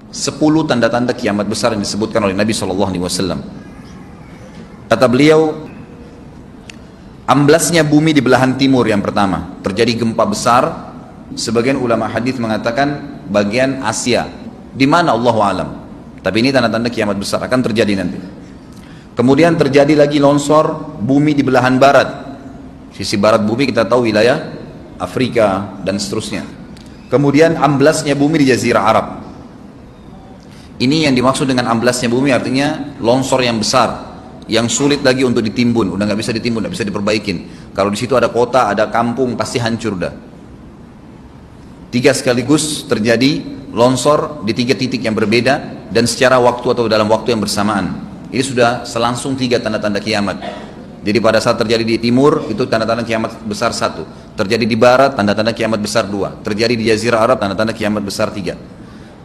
10 tanda-tanda kiamat besar yang disebutkan oleh Nabi SAW. Kata beliau, amblasnya bumi di belahan timur yang pertama, terjadi gempa besar. Sebagian ulama hadis mengatakan bagian Asia, di mana Allahu alam. Tapi ini tanda-tanda kiamat besar akan terjadi nanti. Kemudian terjadi lagi longsor bumi di belahan barat. Sisi barat bumi kita tahu wilayah Afrika dan seterusnya. Kemudian amblasnya bumi di Jazirah Arab. Ini yang dimaksud dengan amblasnya bumi, artinya longsor yang besar, yang sulit lagi untuk ditimbun, udah nggak bisa ditimbun, nggak bisa diperbaikin. Kalau di situ ada kota, ada kampung, pasti hancur dah. 3 sekaligus terjadi longsor di 3 titik yang berbeda dan secara waktu atau dalam waktu yang bersamaan. Ini sudah selangsung 3 tanda-tanda kiamat. Jadi pada saat terjadi di timur itu tanda-tanda kiamat besar 1, terjadi di barat tanda-tanda kiamat besar 2, terjadi di Jazirah Arab tanda-tanda kiamat besar 3.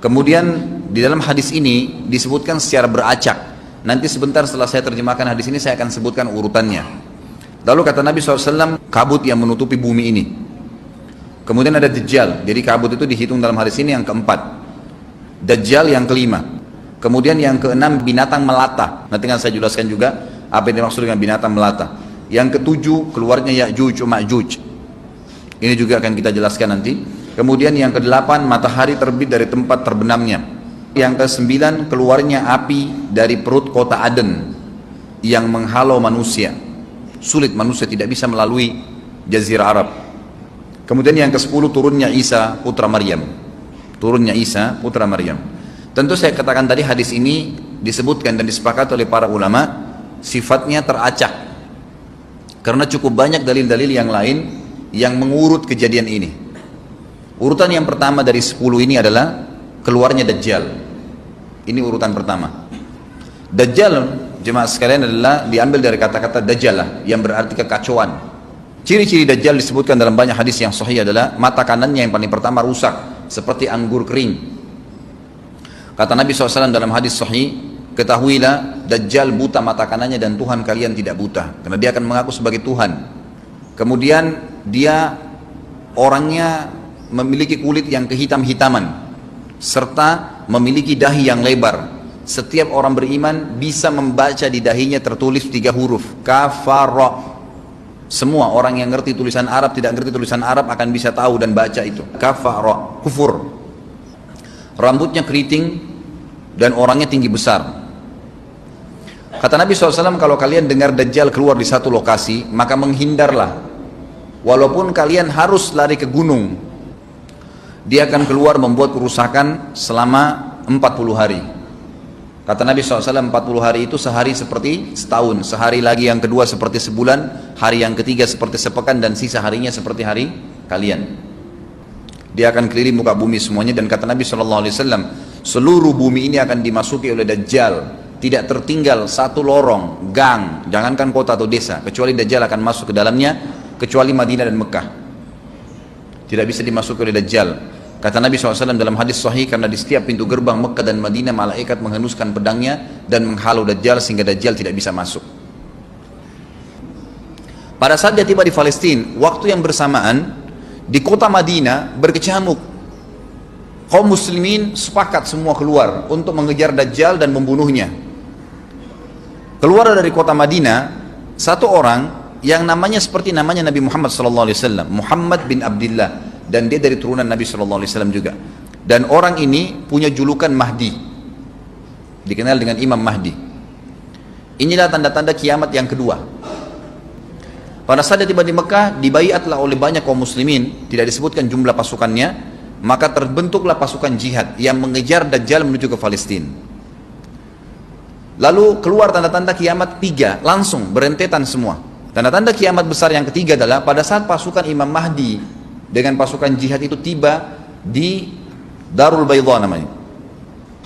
Kemudian di dalam hadis ini disebutkan secara beracak. Nanti sebentar setelah saya terjemahkan hadis ini saya akan sebutkan urutannya. Lalu kata Nabi SAW, kabut yang menutupi bumi ini. Kemudian ada Dajjal, jadi kabut itu dihitung dalam hadis ini yang keempat. Dajjal yang kelima. Kemudian yang keenam binatang melata. Nanti akan saya jelaskan juga apa yang dimaksud dengan binatang melata. Yang ketujuh keluarnya Ya'juj Ma'juj. Ini juga akan kita jelaskan nanti. Kemudian yang kedelapan matahari terbit dari tempat terbenamnya. Yang kesembilan keluarnya api dari perut kota Aden yang menghalau manusia. Sulit, manusia tidak bisa melalui Jazirah Arab. Kemudian yang ke-10 turunnya Isa putra Maryam. Turunnya Isa putra Maryam. Tentu saya katakan tadi hadis ini disebutkan dan disepakati oleh para ulama sifatnya teracak. Karena cukup banyak dalil-dalil yang lain yang mengurut kejadian ini. Urutan yang pertama dari 10 ini adalah keluarnya Dajjal. Ini urutan pertama. Dajjal, jemaah sekalian, adalah diambil dari kata-kata Dajjalah yang berarti kekacauan. Ciri-ciri Dajjal disebutkan dalam banyak hadis yang sahih adalah mata kanannya yang paling pertama rusak seperti anggur kering. Kata Nabi SAW dalam hadis sahih, ketahuilah Dajjal buta mata kanannya dan Tuhan kalian tidak buta, karena dia akan mengaku sebagai Tuhan. Kemudian dia orangnya memiliki kulit yang kehitam-hitaman serta memiliki dahi yang lebar. Setiap orang beriman bisa membaca di dahinya tertulis 3 huruf, kafara. Semua orang yang ngerti tulisan Arab, tidak ngerti tulisan Arab akan bisa tahu dan baca itu. Kafara, kufur. Rambutnya keriting dan orangnya tinggi besar. Kata Nabi SAW, kalau kalian dengar Dajjal keluar di satu lokasi, maka menghindarlah. Walaupun kalian harus lari ke gunung, dia akan keluar membuat kerusakan selama 40 hari. Kata Nabi SAW, 40 hari itu sehari seperti setahun, sehari lagi yang kedua seperti sebulan, hari yang ketiga seperti sepekan, dan sisa harinya seperti hari kalian. Dia akan keliling muka bumi semuanya, dan kata Nabi SAW, seluruh bumi ini akan dimasuki oleh Dajjal. Tidak tertinggal satu lorong, gang, jangankan kota atau desa, kecuali Dajjal akan masuk ke dalamnya, kecuali Madinah dan Mekah. Tidak bisa dimasuki oleh Dajjal. Kata Nabi SAW dalam hadis sahih, karena di setiap pintu gerbang Mekah dan Madinah malaikat menghenuskan pedangnya dan menghalau Dajjal sehingga Dajjal tidak bisa masuk. Pada saat dia tiba di Palestina, waktu yang bersamaan di kota Madinah berkecamuk. Kaum muslimin sepakat semua keluar untuk mengejar Dajjal dan membunuhnya. Keluar dari kota Madinah satu orang yang namanya seperti namanya Nabi Muhammad SAW, Muhammad bin Abdullah. Dan dia dari turunan Nabi SAW juga. Dan orang ini punya julukan Mahdi, dikenal dengan Imam Mahdi. Inilah tanda-tanda kiamat yang kedua. Pada saat dia tiba di Mekah, dibaiatlah oleh banyak kaum muslimin, tidak disebutkan jumlah pasukannya, maka terbentuklah pasukan jihad yang mengejar Dajjal menuju ke Palestina. Lalu keluar tanda-tanda kiamat 3, langsung berentetan semua. Tanda-tanda kiamat besar yang ketiga adalah pada saat pasukan Imam Mahdi dengan pasukan jihad itu tiba di Darul Baydha namanya.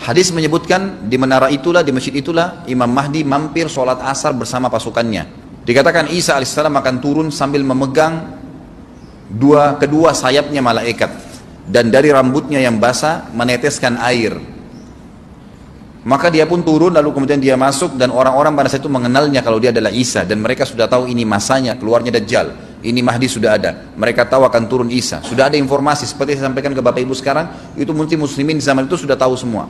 Hadis menyebutkan di menara itulah, di masjid itulah Imam Mahdi mampir sholat asar bersama pasukannya. Dikatakan Isa alaihissalam akan turun sambil memegang kedua sayapnya malaikat, dan dari rambutnya yang basah meneteskan air. Maka dia pun turun, lalu kemudian dia masuk, dan orang-orang pada saat itu mengenalnya kalau dia adalah Isa, dan mereka sudah tahu ini masanya keluarnya Dajjal. Ini Mahdi sudah ada, mereka tahu akan turun Isa, sudah ada informasi seperti saya sampaikan ke Bapak Ibu sekarang, itu muslimin di zaman itu sudah tahu semua.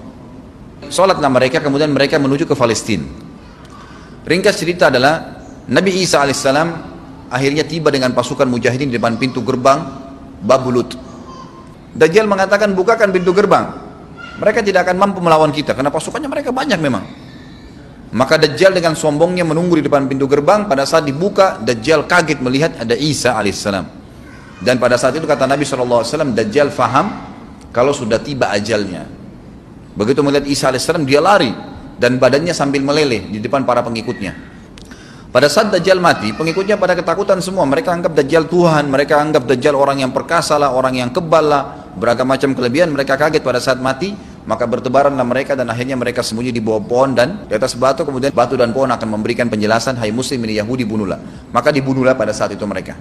Sholatlah mereka, kemudian mereka menuju ke Palestina. Ringkas cerita adalah Nabi Isa alaihissalam akhirnya tiba dengan pasukan mujahidin di depan pintu gerbang Babulut. Dajjal mengatakan, bukakan pintu gerbang, mereka tidak akan mampu melawan kita karena pasukannya mereka banyak memang. Maka Dajjal dengan sombongnya menunggu di depan pintu gerbang. Pada saat dibuka, Dajjal kaget melihat ada Isa alaihissalam. Dan pada saat itu kata Nabi SAW, Dajjal faham kalau sudah tiba ajalnya. Begitu melihat Isa alaihissalam, dia lari dan badannya sambil meleleh di depan para pengikutnya. Pada saat Dajjal mati, pengikutnya pada ketakutan semua. Mereka anggap Dajjal Tuhan, mereka anggap Dajjal orang yang perkasa lah, orang yang kebal lah, beragam macam kelebihan. Mereka kaget pada saat mati, maka bertebaranlah mereka dan akhirnya mereka sembunyi di bawah pohon dan di atas batu. Kemudian batu dan pohon akan memberikan penjelasan, hai muslim ini Yahudi, bunuhlah. Maka dibunuhlah pada saat itu mereka.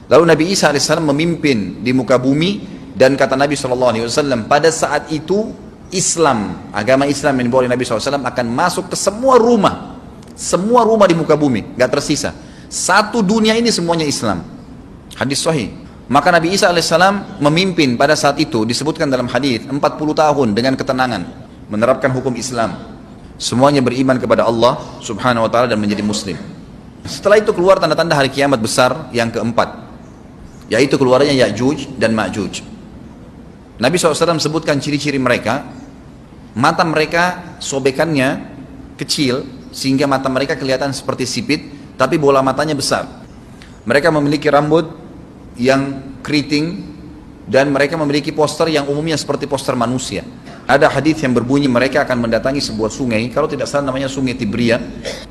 Lalu Nabi Isa alaihissalam memimpin di muka bumi, dan kata Nabi SAW, pada saat itu Islam, agama Islam yang dibawa oleh Nabi SAW akan masuk ke semua rumah di muka bumi, gak tersisa. Satu dunia ini semuanya Islam. Hadis sahih. Maka Nabi Isa alaihissalam memimpin pada saat itu, disebutkan dalam hadis 40 tahun dengan ketenangan menerapkan hukum Islam. Semuanya beriman kepada Allah subhanahu wa ta'ala dan menjadi muslim. Setelah itu keluar tanda-tanda hari kiamat besar yang keempat, yaitu keluarnya Ya'juj dan Ma'juj. Nabi SAW sebutkan ciri-ciri mereka. Mata mereka sobekannya kecil sehingga mata mereka kelihatan seperti sipit, tapi bola matanya besar. Mereka memiliki rambut yang keriting dan mereka memiliki poster yang umumnya seperti poster manusia. Ada hadis yang berbunyi mereka akan mendatangi sebuah sungai, kalau tidak salah namanya sungai Tibria,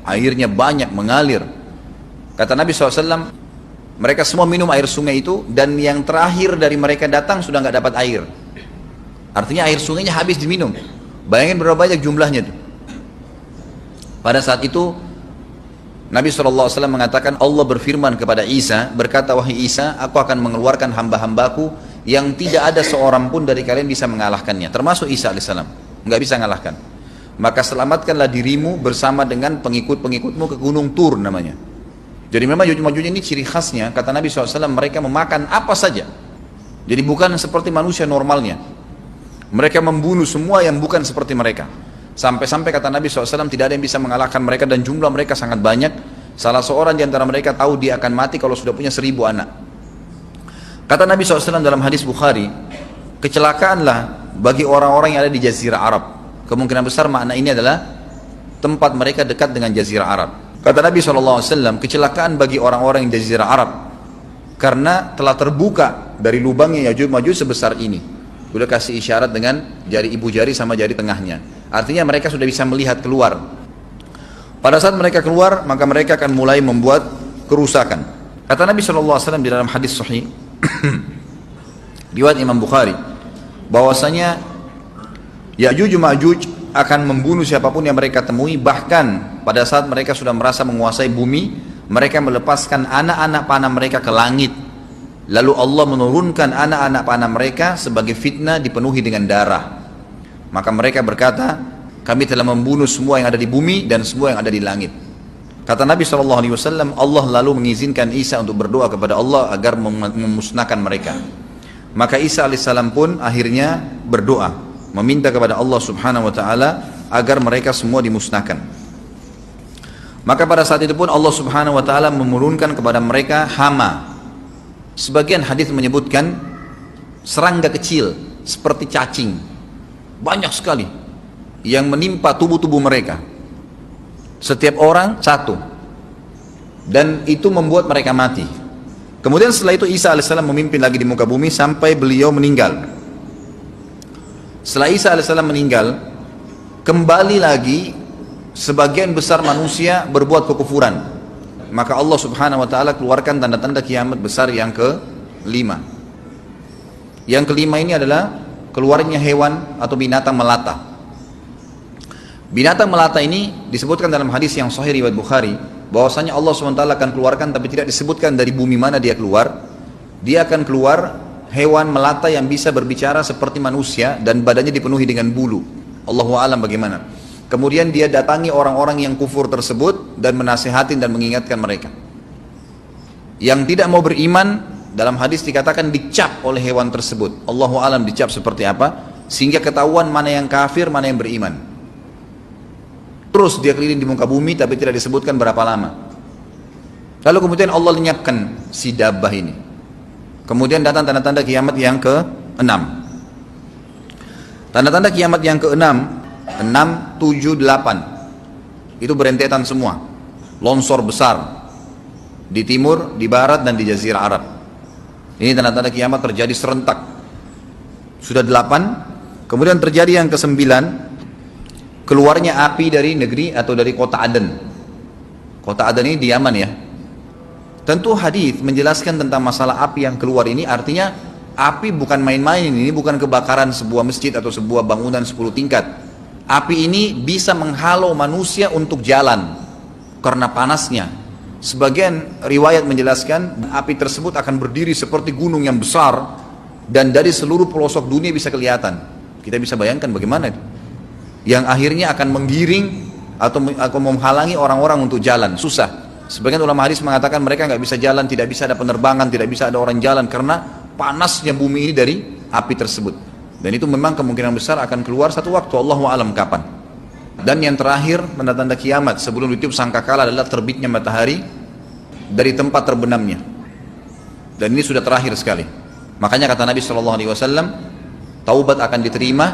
airnya banyak mengalir. Kata Nabi SAW, mereka semua minum air sungai itu, dan yang terakhir dari mereka datang sudah nggak dapat air. Artinya air sungainya habis diminum. Bayangin berapa banyak jumlahnya itu. Pada saat itu Nabi SAW mengatakan, Allah berfirman kepada Isa, berkata, wahai Isa, aku akan mengeluarkan hamba-hambaku yang tidak ada seorang pun dari kalian bisa mengalahkannya, termasuk Isa alaihissalam, nggak bisa mengalahkan. Maka selamatkanlah dirimu bersama dengan pengikut-pengikutmu ke Gunung Tur namanya. Jadi memang Ya'juj ini ciri khasnya, kata Nabi SAW, mereka memakan apa saja. Jadi bukan seperti manusia normalnya. Mereka membunuh semua yang bukan seperti mereka. Sampai-sampai kata Nabi SAW, tidak ada yang bisa mengalahkan mereka dan jumlah mereka sangat banyak. Salah seorang di antara mereka tahu dia akan mati kalau sudah punya 1000 anak. Kata Nabi SAW dalam hadis Bukhari, kecelakaanlah bagi orang-orang yang ada di Jazirah Arab. Kemungkinan besar makna ini adalah tempat mereka dekat dengan Jazirah Arab. Kata Nabi SAW, kecelakaan bagi orang-orang yang di Jazirah Arab karena telah terbuka dari lubangnya Ya'juj Ma'juj sebesar ini. Sudah kasih isyarat dengan jari ibu jari sama jari tengahnya. Artinya mereka sudah bisa melihat keluar. Pada saat mereka keluar, maka mereka akan mulai membuat kerusakan. Kata Nabi SAW di dalam hadis sahih riwayat Imam Bukhari, bahwasanya Ya'juj Ma'juj akan membunuh siapapun yang mereka temui. Bahkan pada saat mereka sudah merasa menguasai bumi, mereka melepaskan anak-anak panah mereka ke langit. Lalu Allah menurunkan anak-anak panah mereka sebagai fitnah dipenuhi dengan darah. Maka mereka berkata, kami telah membunuh semua yang ada di bumi dan semua yang ada di langit. Kata Nabi SAW, Allah lalu mengizinkan Isa untuk berdoa kepada Allah agar memusnahkan mereka. Maka Isa alaihissalam pun akhirnya berdoa, meminta kepada Allah subhanahu wa ta'ala agar mereka semua dimusnahkan. Maka pada saat itu pun Allah subhanahu wa ta'ala menurunkan kepada mereka hama. Sebagian hadis menyebutkan serangga kecil seperti cacing, banyak sekali yang menimpa tubuh-tubuh mereka. Setiap orang satu, dan itu membuat mereka mati. Kemudian setelah itu Isa alaihissalam memimpin lagi di muka bumi sampai beliau meninggal. Setelah Isa alaihissalam meninggal, kembali lagi sebagian besar manusia berbuat kekufuran. Maka Allah subhanahu wa ta'ala keluarkan tanda-tanda kiamat besar yang kelima. Yang kelima ini adalah keluarnya hewan atau binatang melata. Binatang melata ini disebutkan dalam hadis yang sahih riwayat Bukhari, bahwasanya Allah SWT akan keluarkan, tapi tidak disebutkan dari bumi mana dia keluar. Dia akan keluar hewan melata yang bisa berbicara seperti manusia dan badannya dipenuhi dengan bulu. Allahu a'lam bagaimana. Kemudian dia datangi orang-orang yang kufur tersebut dan menasihatin dan mengingatkan mereka. Yang tidak mau beriman, dalam hadis dikatakan dicap oleh hewan tersebut. Allahu a'lam dicap seperti apa, sehingga ketahuan mana yang kafir, mana yang beriman. Terus dia keliling di muka bumi tapi tidak disebutkan berapa lama. Lalu kemudian Allah lenyapkan si dabbah ini. Kemudian datang tanda-tanda kiamat yang ke-6. Tanda-tanda kiamat yang ke-6, 6, 7, 8. Itu berentetan semua. Longsor besar di timur, di barat, dan di Jazirah Arab. Ini tanda-tanda kiamat terjadi serentak. Sudah 8. Kemudian terjadi yang ke-9, keluarnya api dari negeri atau dari kota Aden. Kota Aden ini di Yaman ya. Tentu hadis menjelaskan tentang masalah api yang keluar ini, artinya api bukan main-main, ini bukan kebakaran sebuah masjid atau sebuah bangunan 10 tingkat. Api ini bisa menghalau manusia untuk jalan karena panasnya. Sebagian riwayat menjelaskan api tersebut akan berdiri seperti gunung yang besar dan dari seluruh pelosok dunia bisa kelihatan. Kita bisa bayangkan bagaimana itu. Yang akhirnya akan menggiring atau menghalangi orang-orang untuk jalan, susah. Sebagian ulama hadis mengatakan mereka nggak bisa jalan, tidak bisa ada penerbangan, tidak bisa ada orang jalan karena panasnya bumi ini dari api tersebut. Dan itu memang kemungkinan besar akan keluar satu waktu, Allahu a'lam kapan. Dan yang terakhir, tanda-tanda kiamat sebelum ditiup sangkakala adalah terbitnya matahari dari tempat terbenamnya. Dan ini sudah terakhir sekali. Makanya kata Nabi SAW, taubat akan diterima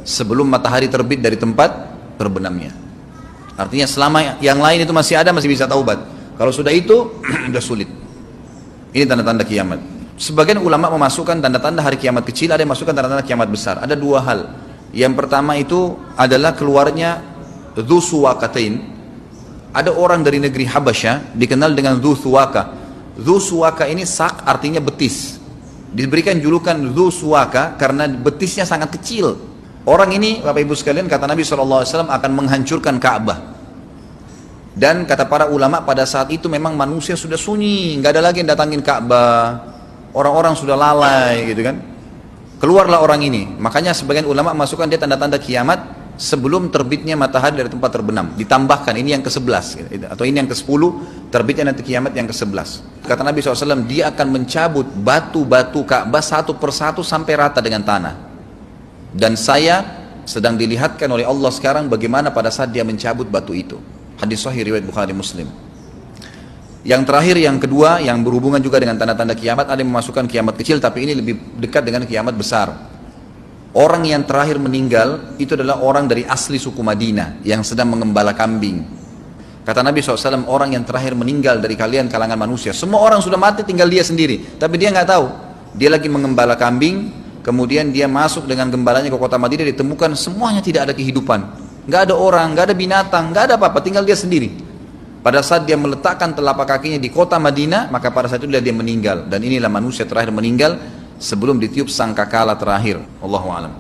sebelum matahari terbit dari tempat terbenamnya. Artinya selama yang lain itu masih ada, masih bisa taubat. Kalau sudah itu, sudah sulit. Ini tanda-tanda kiamat. Sebagian ulama memasukkan tanda-tanda hari kiamat kecil, ada yang masukkan tanda-tanda kiamat besar. Ada dua hal. Yang pertama itu adalah keluarnya Dzu Suwakatain. Ada orang dari negeri Habasyah dikenal dengan Dzu Suwaka. Dzu Suwaka ini sak artinya betis. Diberikan julukan Dzu Suwaka karena betisnya sangat kecil. Orang ini Bapak Ibu sekalian kata Nabi SAW akan menghancurkan Ka'bah. Dan kata para ulama pada saat itu memang manusia sudah sunyi, nggak ada lagi yang datangin Ka'bah. Orang-orang sudah lalai gitu kan. Keluarlah orang ini. Makanya sebagian ulama masukkan dia tanda-tanda kiamat sebelum terbitnya matahari dari tempat terbenam. Ditambahkan ini yang ke-11 gitu. Atau ini yang ke-10, terbitnya nanti kiamat yang ke-11. Kata Nabi SAW, dia akan mencabut batu-batu Ka'bah satu persatu sampai rata dengan tanah. Dan saya sedang dilihatkan oleh Allah sekarang bagaimana pada saat dia mencabut batu itu. Hadis sahih riwayat Bukhari Muslim. Yang terakhir, yang kedua, yang berhubungan juga dengan tanda-tanda kiamat, ada yang memasukkan kiamat kecil, tapi ini lebih dekat dengan kiamat besar. Orang yang terakhir meninggal, itu adalah orang dari asli suku Madinah, yang sedang mengembala kambing. Kata Nabi SAW, orang yang terakhir meninggal dari kalian kalangan manusia, semua orang sudah mati, tinggal dia sendiri. Tapi dia nggak tahu, dia lagi mengembala kambing, kemudian dia masuk dengan gembalanya ke kota Madinah, ditemukan semuanya tidak ada kehidupan. Nggak ada orang, nggak ada binatang, nggak ada apa-apa, tinggal dia sendiri. Pada saat dia meletakkan telapak kakinya di kota Madinah, maka pada saat itu dia meninggal. Dan inilah manusia terakhir meninggal sebelum ditiup sangkakala terakhir. Allahu a'lam.